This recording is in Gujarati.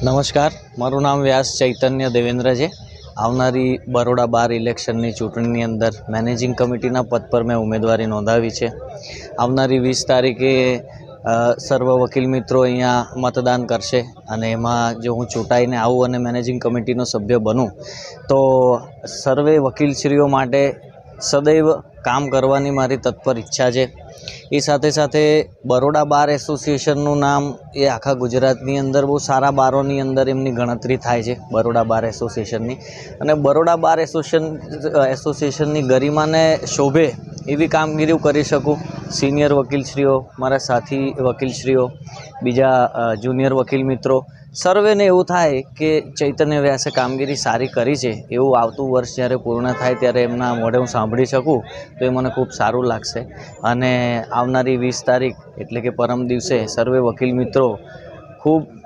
નમસ્કાર, મારું નામ વ્યાસ ચૈતન્ય દેવેન્દ્ર છે. આવનારી બરોડા બાર ઇલેક્શનની ચૂંટણીની અંદર મેનેજિંગ કમિટીના પદ પર મેં ઉમેદવારી નોંધાવી છે. આવનારી 20 તારીખે સર્વ વકીલ મિત્રો અહીંયા મતદાન કરશે અને એમાં જો હું ચૂંટાઈને આવું અને મેનેજિંગ કમિટીનો સભ્ય બનું તો સર્વે વકીલશ્રીઓ માટે સદૈવ કામ કરવાની મારી તત્પર ઈચ્છા છે. એ સાથે સાથે બરોડા બાર એસોસિએશનનું નામ એ આખા ગુજરાતની અંદર બહુ સારા બારોની અંદર એમની ગણતરી થાય છે, બરોડા બાર એસોસિએશનની. અને બરોડા બાર એસોસિએશનની ગરિમાને શોભે એવી કામગીરી કરી શકું. સિનિયર વકીલશ્રીઓ, મારા સાથી વકીલશ્રીઓ, બીજા જુનિયર વકીલ મિત્રો, સર્વેને એવું થાય કે ચૈતન્ય વ્યાસે કામગીરી સારી કરી છે એવું આવતું વર્ષ જ્યારે પૂર્ણ થાય ત્યારે એમના મોઢે હું સાંભળી શકું તો એ મને ખૂબ સારું લાગશે. અને આવનારી 20 તારીખ એટલે કે પરમ દિવસે સર્વે વકીલ મિત્રો ખૂબ